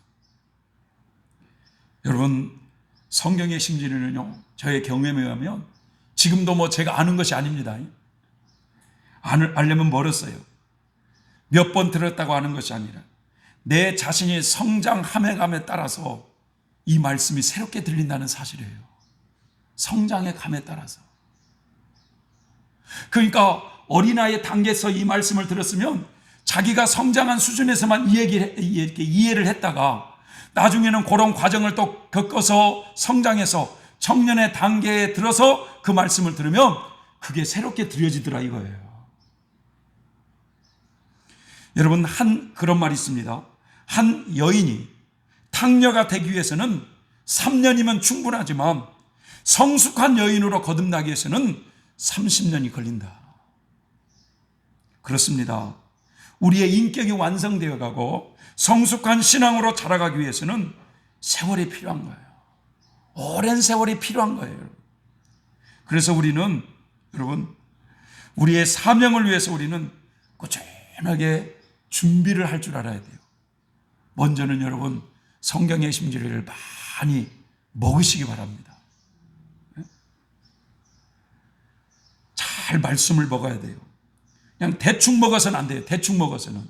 여러분, 성경의 심지는요, 저의 경험에 의하면 지금도 뭐 제가 아는 것이 아닙니다. 알려면 멀었어요. 몇 번 들었다고 아는 것이 아니라 내 자신이 성장함에 따라서 이 말씀이 새롭게 들린다는 사실이에요. 성장의 감에 따라서. 그러니까 어린아이의 단계에서 이 말씀을 들었으면 자기가 성장한 수준에서만 이해를 했다가 나중에는 그런 과정을 또 겪어서 성장해서 청년의 단계에 들어서 그 말씀을 들으면 그게 새롭게 들려지더라 이거예요. 여러분, 그런 말이 있습니다. 한 여인이 탕녀가 되기 위해서는 3년이면 충분하지만 성숙한 여인으로 거듭나기 위해서는 30년이 걸린다. 그렇습니다. 우리의 인격이 완성되어 가고 성숙한 신앙으로 자라가기 위해서는 세월이 필요한 거예요. 오랜 세월이 필요한 거예요. 그래서 우리는 여러분, 우리의 사명을 위해서 우리는 꾸준하게 준비를 할 줄 알아야 돼요. 먼저는 여러분, 성경의 심지를 많이 먹으시기 바랍니다. 잘 말씀을 먹어야 돼요. 그냥 대충 먹어서는 안 돼요. 대충 먹어서는.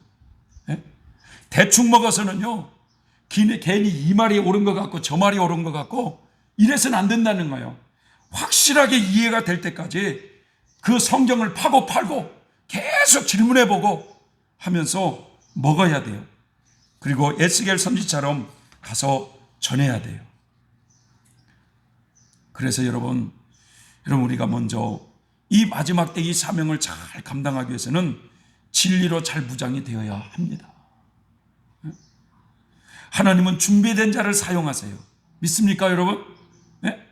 대충 먹어서는요, 괜히 이 말이 옳은 것 같고 저 말이 옳은 것 같고 이래서는 안 된다는 거예요. 확실하게 이해가 될 때까지 그 성경을 파고 팔고 계속 질문해보고 하면서 먹어야 돼요. 그리고 에스겔 선지처럼 가서 전해야 돼요. 그래서 여러분 우리가 먼저 이 마지막 때 이 사명을 잘 감당하기 위해서는 진리로 잘 무장이 되어야 합니다. 하나님은 준비된 자를 사용하세요. 믿습니까, 여러분? 네?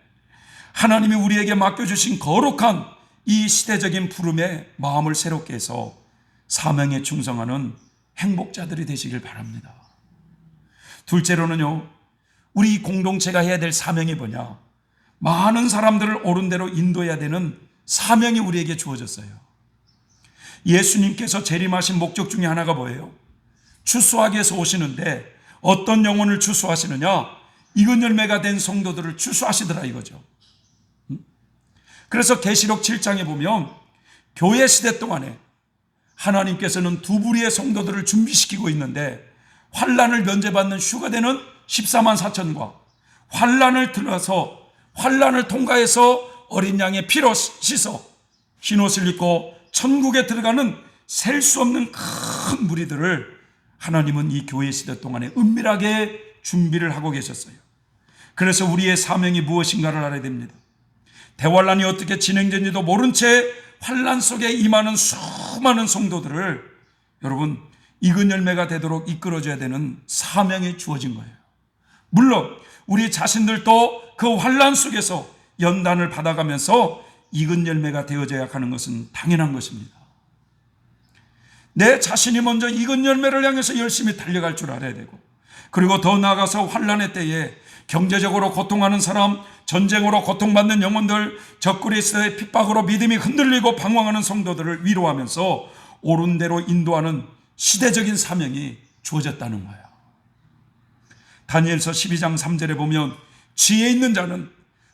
하나님이 우리에게 맡겨주신 거룩한 이 시대적인 부름에 마음을 새롭게 해서 사명에 충성하는 행복자들이 되시길 바랍니다. 둘째로는요, 우리 공동체가 해야 될 사명이 뭐냐? 많은 사람들을 옳은 대로 인도해야 되는 사명이 우리에게 주어졌어요. 예수님께서 재림하신 목적 중에 하나가 뭐예요? 추수하기 위해서 오시는데 어떤 영혼을 추수하시느냐? 익은 열매가 된 성도들을 추수하시더라 이거죠. 그래서 계시록 7장에 보면 교회 시대 동안에 하나님께서는 두 부류의 성도들을 준비시키고 있는데, 환난을 면제받는 휴가되는 14만 4천과 환난을 들어서 환난을 통과해서 어린 양의 피로 씻어 흰 옷을 입고 천국에 들어가는 셀 수 없는 큰 무리들을 하나님은 이 교회 시대 동안에 은밀하게 준비를 하고 계셨어요. 그래서 우리의 사명이 무엇인가를 알아야 됩니다. 대환란이 어떻게 진행되는지도 모른 채 환난 속에 임하는 수많은 성도들을 여러분 익은 열매가 되도록 이끌어줘야 되는 사명이 주어진 거예요. 물론 우리 자신들도 그 환난 속에서 연단을 받아가면서 익은 열매가 되어져야 하는 것은 당연한 것입니다. 내 자신이 먼저 익은 열매를 향해서 열심히 달려갈 줄 알아야 되고, 그리고 더 나아가서 환난의 때에 경제적으로 고통하는 사람, 전쟁으로 고통받는 영혼들, 적그리스도의 핍박으로 믿음이 흔들리고 방황하는 성도들을 위로하면서 옳은 대로 인도하는 시대적인 사명이 주어졌다는 거예요. 다니엘서 12장 3절에 보면 지혜 있는 자는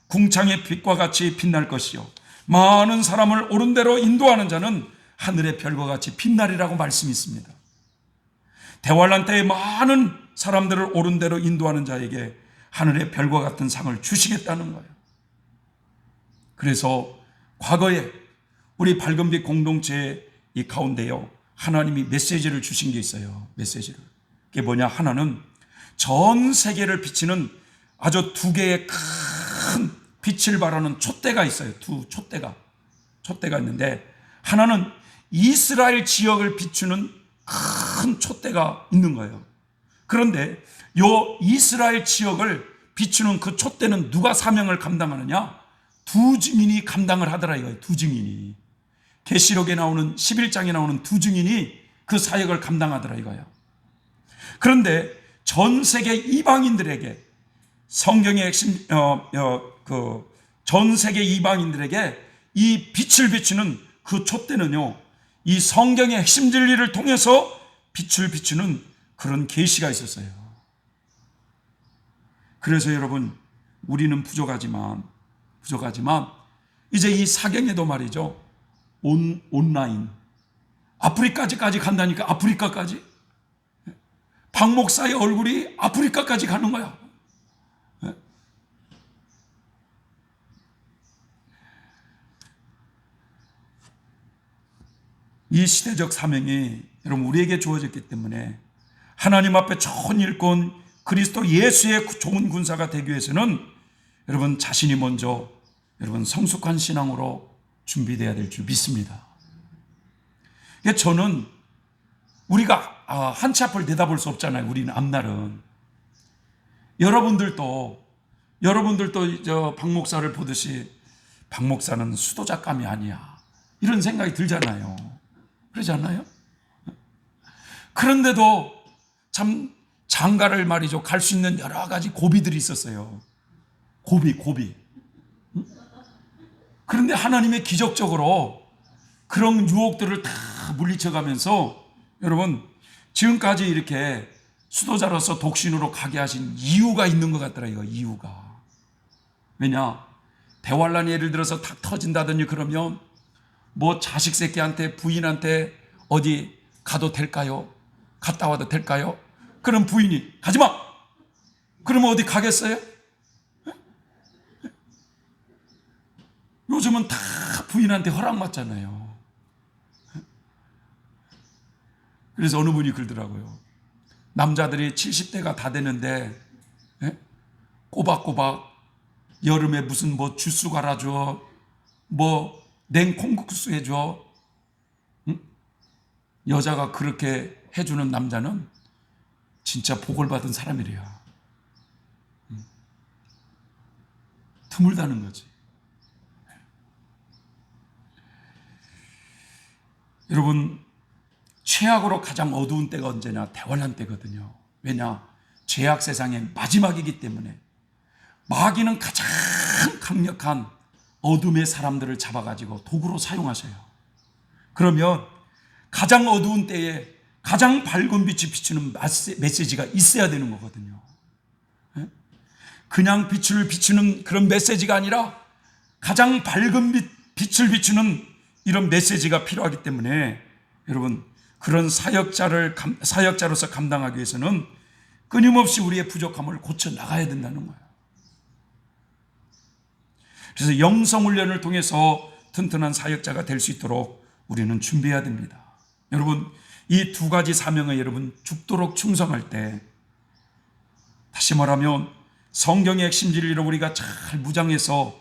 궁창의 빛과 같이 빛날 것이요 많은 사람을 옳은 대로 인도하는 자는 하늘의 별과 같이 빛나리라고 말씀이 있습니다. 대환란 때에 많은 사람들을 옳은 대로 인도하는 자에게 하늘의 별과 같은 상을 주시겠다는 거예요. 그래서 과거에 우리 밝은빛 공동체의 이 가운데요, 하나님이 메시지를 주신 게 있어요. 메시지를. 그게 뭐냐? 하나는 전 세계를 비치는 아주 두 개의 큰 빛을 발하는 촛대가 있어요. 두 촛대가 있는데, 하나는 이스라엘 지역을 비추는 큰 촛대가 있는 거예요. 그런데 요 이스라엘 지역을 비추는 그 촛대는 누가 사명을 감당하느냐? 두 증인이 감당을 하더라 이거예요. 두 증인이. 계시록에 나오는 11장에 나오는 두 증인이 그 사역을 감당하더라 이거예요. 그런데 전 세계 이방인들에게 성경의 핵심 전 세계 이방인들에게 이 빛을 비추는 그 촛대는요, 이 성경의 핵심 진리를 통해서 빛을 비추는 그런 계시가 있었어요. 그래서 여러분, 우리는 부족하지만 이제 이 사경에도 말이죠, 온라인 아프리카까지 간다니까. 아프리카까지 박 목사의 얼굴이 아프리카까지 가는 거야. 이 시대적 사명이 여러분 우리에게 주어졌기 때문에 하나님 앞에 좋은 일꾼 그리스도 예수의 좋은 군사가 되기 위해서는 여러분 자신이 먼저 여러분 성숙한 신앙으로 준비되어야 될 줄 믿습니다. 저는 우리가 한치 앞을 내다볼 수 없잖아요. 우리는 앞날은. 여러분들도 박 목사를 보듯이 박 목사는 수도작감이 아니야, 이런 생각이 들잖아요. 그러지 않나요? 그런데도 참 장가를 말이죠, 갈 수 있는 여러 가지 고비들이 있었어요. 고비. 그런데 하나님의 기적적으로 그런 유혹들을 다 물리쳐가면서 여러분 지금까지 이렇게 수도자로서 독신으로 가게 하신 이유가 있는 것 같더라 이거. 이유가 왜냐? 대환란이 예를 들어서 탁 터진다더니 그러면 뭐 자식 새끼한테 부인한테 어디 가도 될까요? 갔다 와도 될까요? 그럼 부인이 가지마! 그러면 어디 가겠어요? 요즘은 다 부인한테 허락받잖아요. 그래서 어느 분이 그러더라고요. 남자들이 70대가 다 되는데 꼬박꼬박 여름에 무슨 뭐 주스 갈아줘, 뭐 냉콩국수 해줘. 여자가 그렇게 해주는 남자는 진짜 복을 받은 사람이래요. 드물다는 거지. 여러분, 최악으로 가장 어두운 때가 언제냐? 대환란 때거든요. 왜냐? 죄악 세상의 마지막이기 때문에 마귀는 가장 강력한 어둠의 사람들을 잡아가지고 도구로 사용하셔요. 그러면 가장 어두운 때에 가장 밝은 빛이 비추는 메시지가 있어야 되는 거거든요. 그냥 빛을 비추는 그런 메시지가 아니라 가장 밝은 빛을 비추는 이런 메시지가 필요하기 때문에 여러분, 그런 사역자로서 감당하기 위해서는 끊임없이 우리의 부족함을 고쳐 나가야 된다는 거예요. 그래서 영성훈련을 통해서 튼튼한 사역자가 될 수 있도록 우리는 준비해야 됩니다. 여러분, 이 두 가지 사명을 여러분 죽도록 충성할 때, 다시 말하면 성경의 핵심 진리를 우리가 잘 무장해서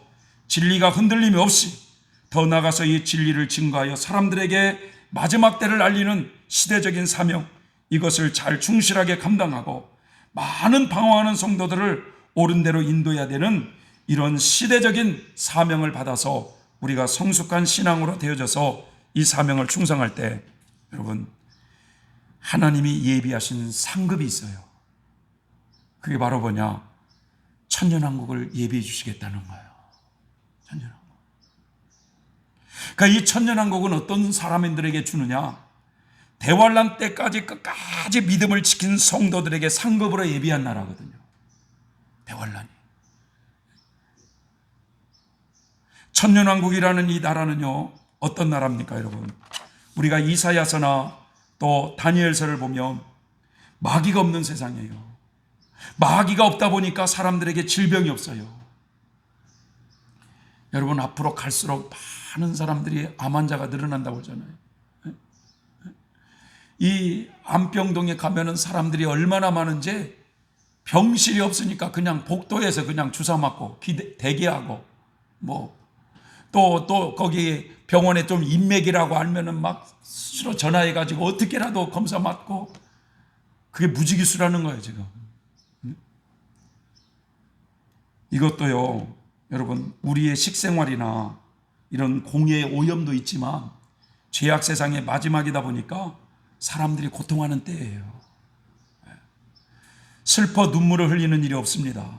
진리가 흔들림이 없이 더 나아가서 이 진리를 증거하여 사람들에게 마지막 때를 알리는 시대적인 사명, 이것을 잘 충실하게 감당하고 많은 방황하는 성도들을 옳은 대로 인도해야 되는 이런 시대적인 사명을 받아서 우리가 성숙한 신앙으로 되어져서 이 사명을 충성할 때, 여러분, 하나님이 예비하신 상급이 있어요. 그게 바로 뭐냐? 천년왕국을 예비해 주시겠다는 거예요. 천년왕국. 그러니까 이 천년왕국은 어떤 사람들에게 주느냐? 대환란 때까지 끝까지 믿음을 지킨 성도들에게 상급으로 예비한 나라거든요. 대환란이. 천년왕국이라는 이 나라는요, 어떤 나라입니까, 여러분? 우리가 이사야서나 또 다니엘서를 보면 마귀가 없는 세상이에요. 마귀가 없다 보니까 사람들에게 질병이 없어요. 여러분, 앞으로 갈수록 많은 사람들이 암 환자가 늘어난다고 하잖아요. 이 안병동에 가면은 사람들이 얼마나 많은지, 병실이 없으니까 그냥 복도에서 그냥 주사 맞고 대기하고, 또 거기 병원에 좀 인맥이라고 알면은 막 수시로 전화해가지고 어떻게라도 검사 맞고, 그게 무지기수라는 거예요, 지금. 이것도요, 여러분, 우리의 식생활이나 이런 공해의 오염도 있지만 죄악 세상의 마지막이다 보니까 사람들이 고통하는 때예요. 슬퍼 눈물을 흘리는 일이 없습니다.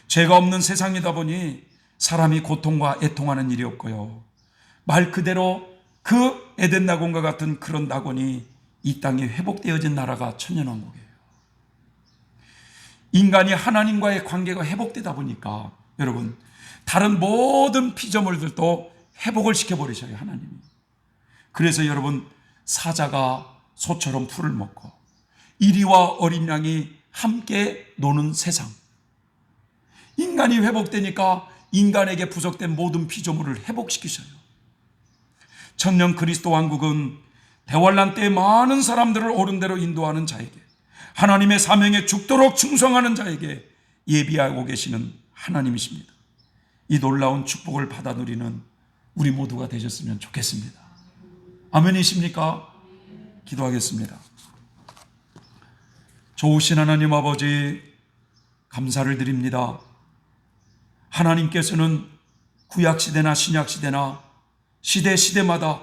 죄가 없는 세상이다 보니 사람이 고통과 애통하는 일이 없고요. 말 그대로 그 에덴 낙원과 같은 그런 낙원이 이 땅에 회복되어진 나라가 천년왕국이에요. 인간이 하나님과의 관계가 회복되다 보니까 여러분, 다른 모든 피조물들도 회복을 시켜버리셔요, 하나님이. 그래서 여러분, 사자가 소처럼 풀을 먹고 이리와 어린 양이 함께 노는 세상. 인간이 회복되니까 인간에게 부족된 모든 피조물을 회복시키셔요. 천년 그리스도 왕국은 대환란 때에 많은 사람들을 옳은 대로 인도하는 자에게, 하나님의 사명에 죽도록 충성하는 자에게 예비하고 계시는 하나님이십니다. 이 놀라운 축복을 받아 누리는 우리 모두가 되셨으면 좋겠습니다. 아멘이십니까? 기도하겠습니다. 좋으신 하나님 아버지, 감사를 드립니다. 하나님께서는 구약시대나 신약시대나 시대마다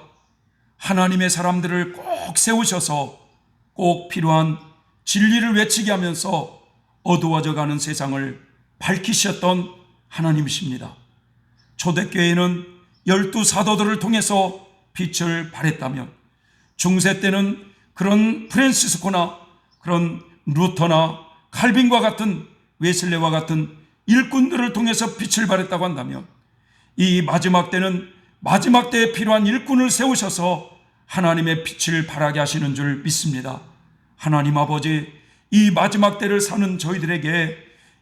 하나님의 사람들을 꼭 세우셔서 꼭 필요한 진리를 외치게 하면서 어두워져가는 세상을 밝히셨던 하나님이십니다. 초대교회는 12사도들을 통해서 빛을 발했다면, 중세 때는 그런 프란시스코나 그런 루터나 칼빈과 같은, 웨슬레와 같은 일꾼들을 통해서 빛을 발했다고 한다면, 이 마지막 때는 마지막 때에 필요한 일꾼을 세우셔서 하나님의 빛을 발하게 하시는 줄 믿습니다. 하나님 아버지, 이 마지막 때를 사는 저희들에게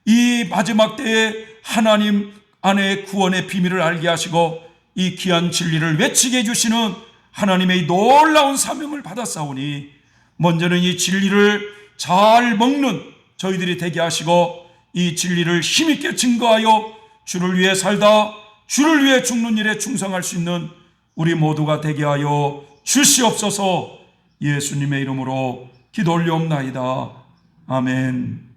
이 마지막 때에 하나님 안에 구원의 비밀을 알게 하시고 이 귀한 진리를 외치게 해주시는 하나님의 놀라운 사명을 받았사오니, 먼저는 이 진리를 잘 먹는 저희들이 되게 하시고 이 진리를 힘있게 증거하여 주를 위해 살다 주를 위해 죽는 일에 충성할 수 있는 우리 모두가 되게 하여 주시옵소서. 예수님의 이름으로 기도 올려옵나이다. 아멘.